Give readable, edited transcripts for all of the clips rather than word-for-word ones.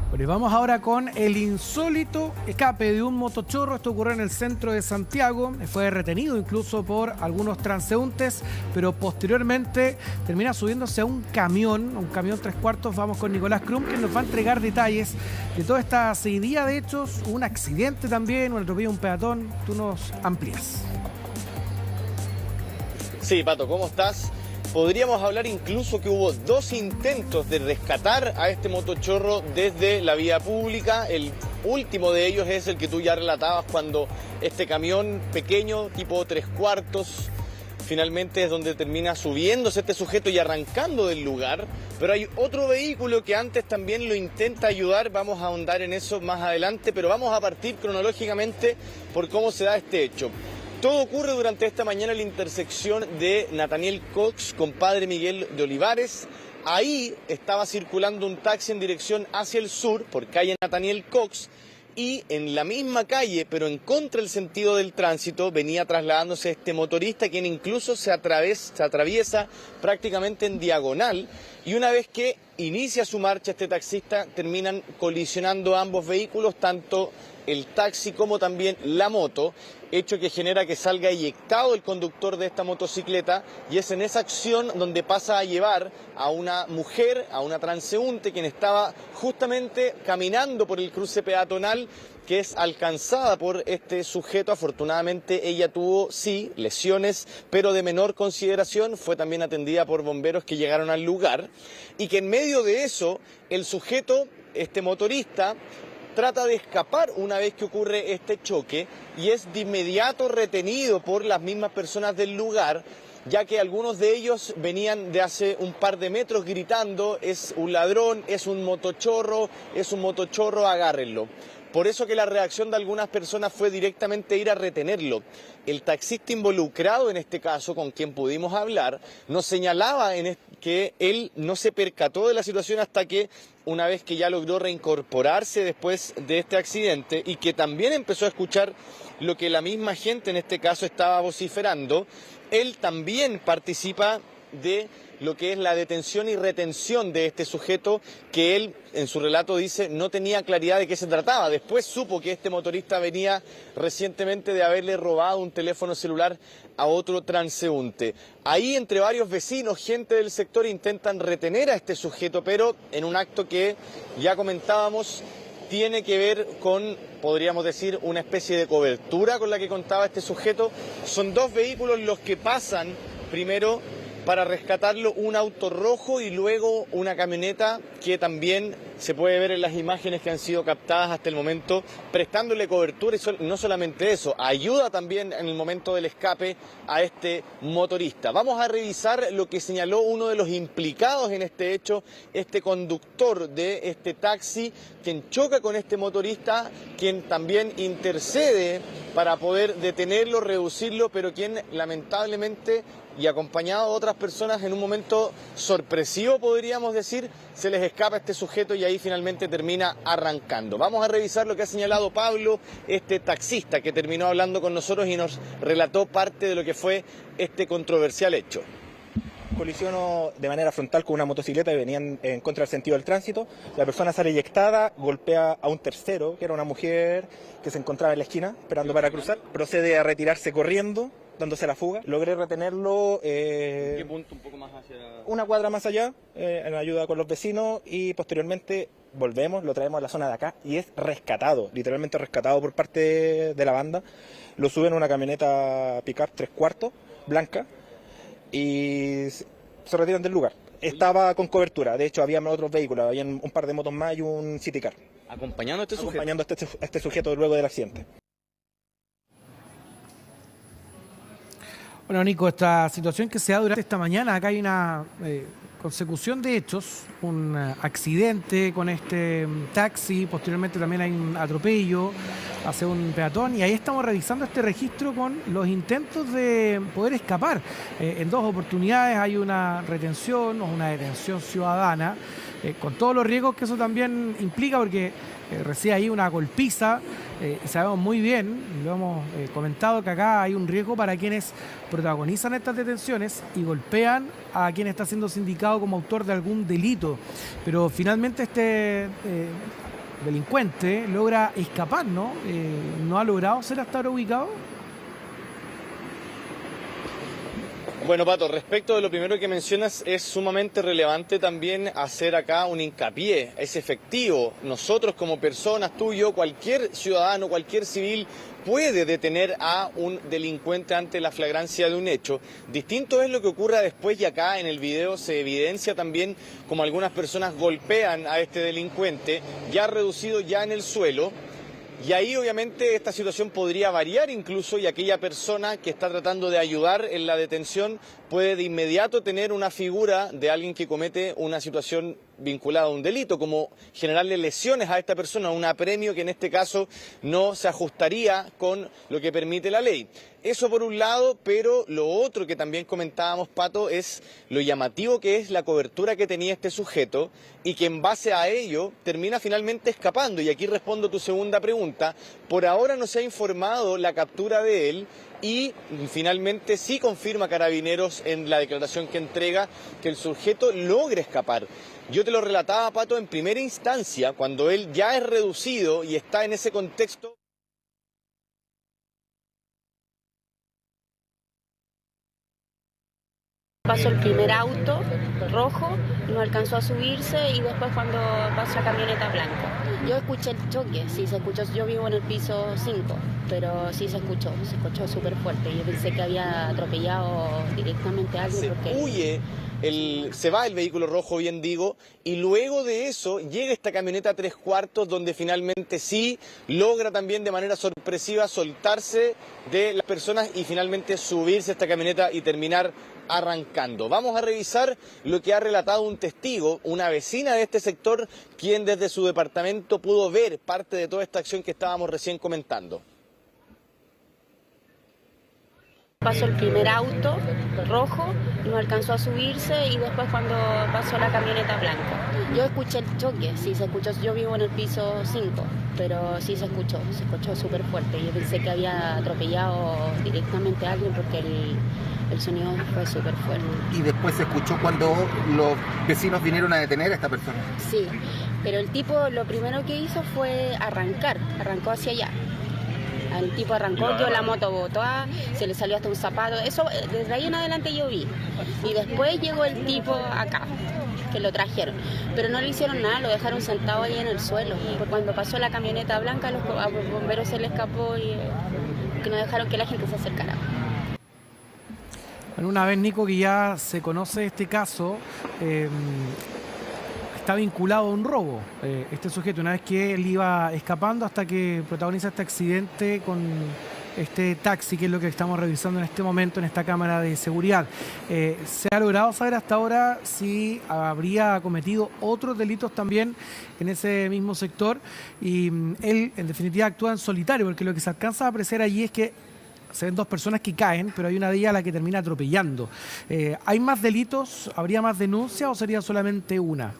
Bueno, y vamos ahora con el insólito escape de un motochorro. Esto ocurrió en el centro de Santiago. Fue retenido incluso por algunos transeúntes, pero posteriormente termina subiéndose a un camión 3/4. Vamos con Nicolás Krum, que nos va a entregar detalles de toda esta seguidilla de hechos. Un accidente también, un atropello a un peatón. Tú nos amplías. Sí, Pato, ¿cómo estás? Podríamos hablar incluso que hubo 2 intentos de rescatar a este motochorro desde la vía pública. El último de ellos es el que tú ya relatabas, cuando este camión pequeño, tipo 3/4, finalmente es donde termina subiéndose este sujeto y arrancando del lugar. Pero hay otro vehículo que antes también lo intenta ayudar. Vamos a ahondar en eso más adelante, pero vamos a partir cronológicamente por cómo se da este hecho. Todo ocurre durante esta mañana en la intersección de Nathaniel Cox con Padre Miguel de Olivares. Ahí estaba circulando un taxi en dirección hacia el sur por calle Nathaniel Cox, y en la misma calle, pero en contra del sentido del tránsito, venía trasladándose este motorista, quien incluso se atraviesa prácticamente en diagonal, y una vez que inicia su marcha este taxista, terminan colisionando ambos vehículos, tanto el taxi como también la moto, hecho que genera que salga eyectado el conductor de esta motocicleta, y es en esa acción donde pasa a llevar a una mujer, a una transeúnte, quien estaba justamente caminando por el cruce peatonal, que es alcanzada por este sujeto. Afortunadamente ella tuvo, sí, lesiones, pero de menor consideración. Fue también atendida por bomberos que llegaron al lugar, y que en medio de eso el sujeto, este motorista, trata de escapar una vez que ocurre este choque, y es de inmediato retenido por las mismas personas del lugar, ya que algunos de ellos venían de hace un par de metros gritando: es un ladrón, es un motochorro, agárrenlo. Por eso que la reacción de algunas personas fue directamente ir a retenerlo. El taxista involucrado en este caso, con quien pudimos hablar, nos señalaba que él no se percató de la situación hasta que, una vez que ya logró reincorporarse después de este accidente, y que también empezó a escuchar lo que la misma gente en este caso estaba vociferando, él también participa de lo que es la detención y retención de este sujeto, que él en su relato dice no tenía claridad de qué se trataba. Después supo que este motorista venía recientemente de haberle robado un teléfono celular a otro transeúnte. Ahí, entre varios vecinos, gente del sector, intentan retener a este sujeto, pero en un acto que ya comentábamos tiene que ver con, podríamos decir, una especie de cobertura con la que contaba este sujeto. Son 2 vehículos los que pasan primero para rescatarlo, un auto rojo y luego una camioneta que también se puede ver en las imágenes que han sido captadas hasta el momento, prestándole cobertura, y no solamente eso, ayuda también en el momento del escape a este motorista. Vamos a revisar lo que señaló uno de los implicados en este hecho, este conductor de este taxi, quien choca con este motorista, quien también intercede para poder detenerlo, reducirlo, pero quien lamentablemente, y acompañado de otras personas, en un momento sorpresivo, podríamos decir, se les escapa este sujeto y ahí finalmente termina arrancando. Vamos a revisar lo que ha señalado Pablo, este taxista que terminó hablando con nosotros y nos relató parte de lo que fue este controversial hecho. Colisionó de manera frontal con una motocicleta que venía en contra del sentido del tránsito. La persona sale eyectada, golpea a un tercero, que era una mujer que se encontraba en la esquina esperando para cruzar. Procede a retirarse corriendo, dándose la fuga. Logré retenerlo ¿Qué punto un poco más hacia...? una cuadra más allá, en ayuda con los vecinos, y posteriormente volvemos, lo traemos a la zona de acá y es rescatado, literalmente rescatado por parte de la banda. Lo suben a una camioneta pick-up 3/4, blanca, y se retiran del lugar. Estaba con cobertura, de hecho había otros vehículos, había un par de motos más y un city car. Acompañando a este sujeto luego del accidente. Bueno, Nico, esta situación que se da durante esta mañana, acá hay una consecución de hechos, un accidente con este taxi, posteriormente también hay un atropello hacia un peatón, y ahí estamos revisando este registro con los intentos de poder escapar. En 2 oportunidades hay una retención o una detención ciudadana, con todos los riesgos que eso también implica, porque recibe ahí una golpiza, y sabemos muy bien, lo hemos comentado, que acá hay un riesgo para quienes protagonizan estas detenciones y golpean a quien está siendo sindicado como autor de algún delito. Pero finalmente este delincuente logra escapar, ¿no? ¿No ha logrado ser hasta ahora ubicado? Bueno, Pato, respecto de lo primero que mencionas, es sumamente relevante también hacer acá un hincapié. Es efectivo. Nosotros como personas, tú y yo, cualquier ciudadano, cualquier civil puede detener a un delincuente ante la flagrancia de un hecho. Distinto es lo que ocurra después, y acá en el video se evidencia también como algunas personas golpean a este delincuente, ya reducido ya en el suelo. Y ahí obviamente esta situación podría variar incluso, y aquella persona que está tratando de ayudar en la detención puede de inmediato tener una figura de alguien que comete una situación vinculada a un delito, como generarle lesiones a esta persona, un apremio que en este caso no se ajustaría con lo que permite la ley. Eso por un lado, pero lo otro que también comentábamos, Pato, es lo llamativo que es la cobertura que tenía este sujeto y que en base a ello termina finalmente escapando. Y aquí respondo tu segunda pregunta. Por ahora no se ha informado la captura de él y finalmente sí confirma Carabineros en la declaración que entrega que el sujeto logra escapar. Yo te lo relataba, Pato, en primera instancia, cuando él ya es reducido y está en ese contexto. Pasó el primer auto rojo, no alcanzó a subirse y después cuando pasó la camioneta blanca. Yo escuché el choque, sí se escuchó, yo vivo en el piso 5, pero sí se escuchó súper fuerte. Yo pensé que había atropellado directamente a alguien. Se va el vehículo rojo, bien digo, y luego de eso llega esta camioneta 3/4 donde finalmente sí logra también de manera sorpresiva soltarse de las personas y finalmente subirse a esta camioneta y terminar arrancando. Vamos a revisar lo que ha relatado un testigo, una vecina de este sector, quien desde su departamento pudo ver parte de toda esta acción que estábamos recién comentando. Pasó el primer auto rojo, no alcanzó a subirse y después cuando pasó la camioneta blanca. Yo escuché el choque, sí se escuchó, yo vivo en el piso 5, pero sí se escuchó súper fuerte. Yo pensé que había atropellado directamente a alguien porque el sonido fue súper fuerte. Y después se escuchó cuando los vecinos vinieron a detener a esta persona. Sí, pero el tipo lo primero que hizo fue arrancó hacia allá. El tipo arrancó, dio la moto, botó, se le salió hasta un zapato. Eso desde ahí en adelante yo vi. Y después llegó el tipo acá, que lo trajeron. Pero no le hicieron nada, lo dejaron sentado ahí en el suelo. Cuando pasó la camioneta blanca, a los bomberos se le escapó y que no dejaron que la gente se acercara. Bueno, una vez, Nico, que ya se conoce este caso, está vinculado a un robo. Este sujeto, una vez que él iba escapando hasta que protagoniza este accidente con este taxi, que es lo que estamos revisando en este momento en esta cámara de seguridad. ¿Se ha logrado saber hasta ahora si habría cometido otros delitos también en ese mismo sector? Y él, en definitiva, actúa en solitario, porque lo que se alcanza a apreciar allí es que se ven dos personas que caen, pero hay una de ellas a la que termina atropellando. ¿Hay más delitos? ¿Habría más denuncias o sería solamente una?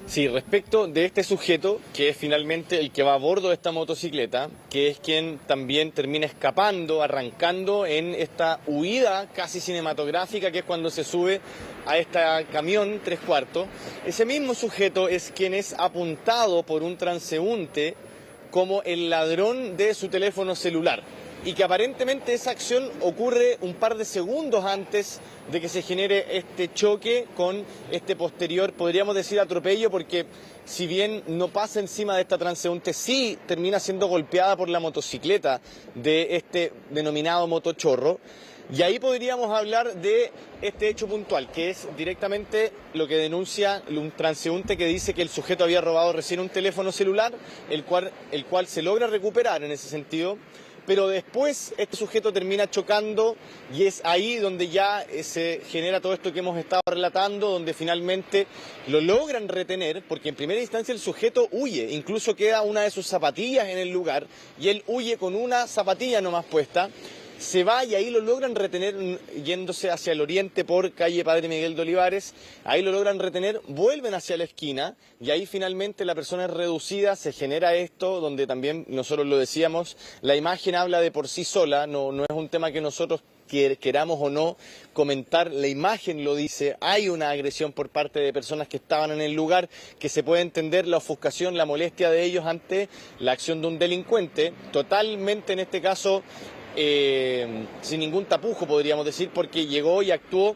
Sí, respecto de este sujeto, que es finalmente el que va a bordo de esta motocicleta, que es quien también termina escapando, arrancando en esta huida casi cinematográfica, que es cuando se sube a este camión 3/4, ese mismo sujeto es quien es apuntado por un transeúnte como el ladrón de su teléfono celular. Y que aparentemente esa acción ocurre un par de segundos antes de que se genere este choque con este posterior, podríamos decir, atropello, porque si bien no pasa encima de esta transeúnte, sí termina siendo golpeada por la motocicleta de este denominado motochorro. Y ahí podríamos hablar de este hecho puntual, que es directamente lo que denuncia un transeúnte que dice que el sujeto había robado recién un teléfono celular, el cual se logra recuperar en ese sentido. Pero después este sujeto termina chocando y es ahí donde ya se genera todo esto que hemos estado relatando, donde finalmente lo logran retener, porque en primera instancia el sujeto huye, incluso queda una de sus zapatillas en el lugar y él huye con una zapatilla nomás puesta. se va y ahí lo logran retener yéndose hacia el oriente por calle Padre Miguel de Olivares, ahí lo logran retener, vuelven hacia la esquina y ahí finalmente la persona es reducida, se genera esto donde también nosotros lo decíamos, la imagen habla de por sí sola, no es un tema que nosotros queramos o no comentar, la imagen lo dice, hay una agresión por parte de personas que estaban en el lugar, que se puede entender la ofuscación, la molestia de ellos ante la acción de un delincuente, totalmente en este caso sin ningún tapujo podríamos decir, porque llegó y actuó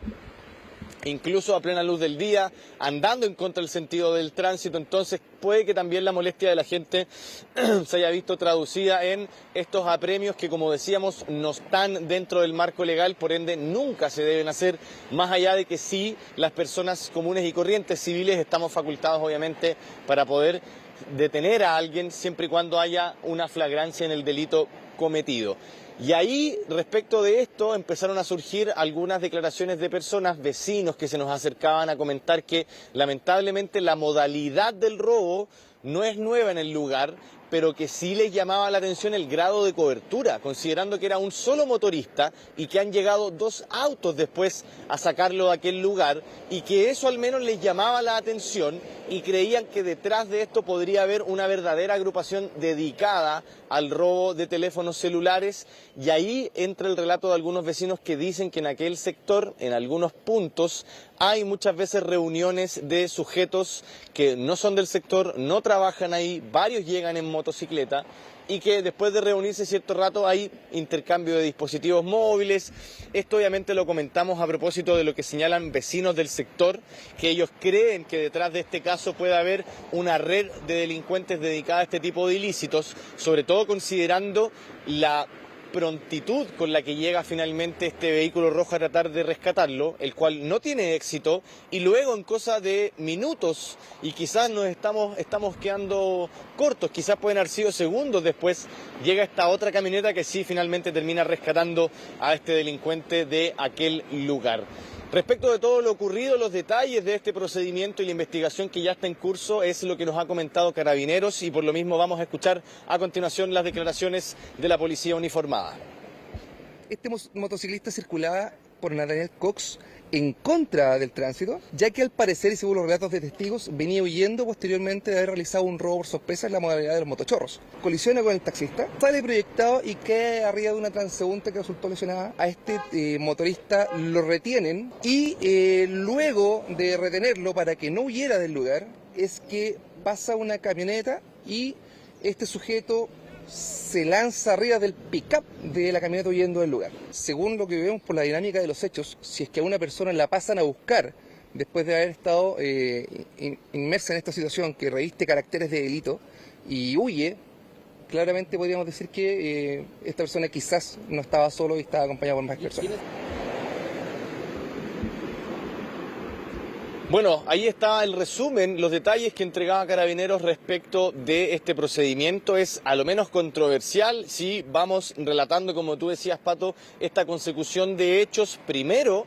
incluso a plena luz del día, andando en contra del sentido del tránsito, entonces puede que también la molestia de la gente se haya visto traducida en estos apremios que, como decíamos, no están dentro del marco legal, por ende nunca se deben hacer, más allá de que sí, las personas comunes y corrientes civiles estamos facultados obviamente para poder detener a alguien siempre y cuando haya una flagrancia en el delito cometido. Y ahí, respecto de esto, empezaron a surgir algunas declaraciones de personas, vecinos que se nos acercaban a comentar que lamentablemente la modalidad del robo no es nueva en el lugar, pero que sí les llamaba la atención el grado de cobertura, considerando que era un solo motorista y que han llegado 2 autos después a sacarlo de aquel lugar y que eso al menos les llamaba la atención y creían que detrás de esto podría haber una verdadera agrupación dedicada al robo de teléfonos celulares y ahí entra el relato de algunos vecinos que dicen que en aquel sector, en algunos puntos, hay muchas veces reuniones de sujetos que no son del sector, no trabajan ahí, varios llegan en motocicleta y que después de reunirse cierto rato hay intercambio de dispositivos móviles. Esto obviamente lo comentamos a propósito de lo que señalan vecinos del sector, que ellos creen que detrás de este caso puede haber una red de delincuentes dedicada a este tipo de ilícitos, sobre todo considerando la prontitud con la que llega finalmente este vehículo rojo a tratar de rescatarlo, el cual no tiene éxito, y luego en cosa de minutos, y quizás nos estamos quedando cortos, quizás pueden haber sido segundos después, llega esta otra camioneta que sí finalmente termina rescatando a este delincuente de aquel lugar. Respecto de todo lo ocurrido, los detalles de este procedimiento y la investigación que ya está en curso es lo que nos ha comentado Carabineros y por lo mismo vamos a escuchar a continuación las declaraciones de la policía uniformada. Este motociclista circulaba por Nathaniel Cox en contra del tránsito, ya que al parecer, y según los relatos de testigos, venía huyendo posteriormente de haber realizado un robo por sorpresa en la modalidad de los motochorros. Colisiona con el taxista, sale proyectado y cae arriba de una transeúnte que resultó lesionada. A este motorista lo retienen y luego de retenerlo para que no huyera del lugar, es que pasa una camioneta y este sujeto se lanza arriba del pick-up de la camioneta huyendo del lugar. Según lo que vemos por la dinámica de los hechos, si es que a una persona la pasan a buscar después de haber estado inmersa en esta situación que reviste caracteres de delito y huye, claramente podríamos decir que esta persona quizás no estaba solo y estaba acompañado por más personas. Bueno, ahí está el resumen, los detalles que entregaba Carabineros respecto de este procedimiento. Es a lo menos controversial si vamos relatando, como tú decías, Pato, esta consecución de hechos. Primero,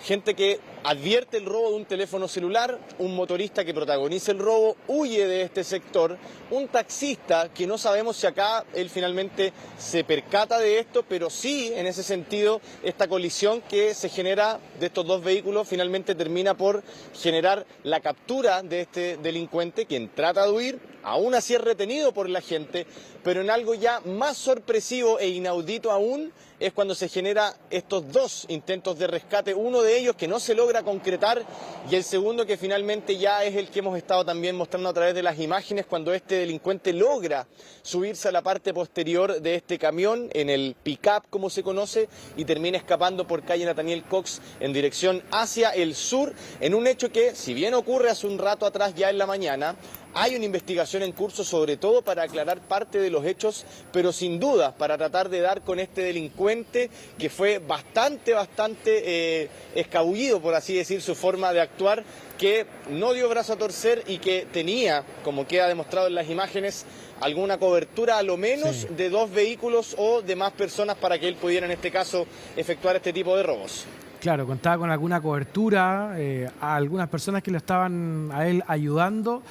gente que advierte el robo de un teléfono celular, un motorista que protagoniza el robo, huye de este sector, un taxista que no sabemos si acá él finalmente se percata de esto, pero sí, en ese sentido, esta colisión que se genera de estos dos vehículos finalmente termina por generar la captura de este delincuente, quien trata de huir, aún así es retenido por la gente, pero en algo ya más sorpresivo e inaudito aún, es cuando se genera estos 2 intentos de rescate, uno de ellos que no se logra concretar y el segundo que finalmente ya es el que hemos estado también mostrando a través de las imágenes, cuando este delincuente logra subirse a la parte posterior de este camión, en el pick-up como se conoce, y termina escapando por calle Nathaniel Cox en dirección hacia el sur, en un hecho que, si bien ocurre hace un rato atrás ya en la mañana, hay una investigación en curso, sobre todo para aclarar parte de los hechos, pero sin duda para tratar de dar con este delincuente que fue bastante escabullido, por así decir, su forma de actuar, que no dio brazo a torcer y que tenía, como queda demostrado en las imágenes, alguna cobertura a lo menos de 2 vehículos o de más personas para que él pudiera en este caso efectuar este tipo de robos. Claro, contaba con alguna cobertura, a algunas personas que lo estaban a él ayudando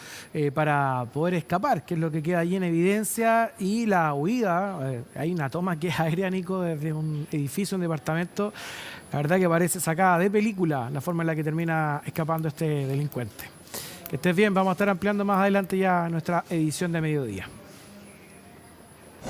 para poder escapar, que es lo que queda allí en evidencia, y la huida. Hay una toma que es aérea, Nico, desde un edificio, un departamento. La verdad que parece sacada de película la forma en la que termina escapando este delincuente. Que estés bien, vamos a estar ampliando más adelante ya nuestra edición de mediodía.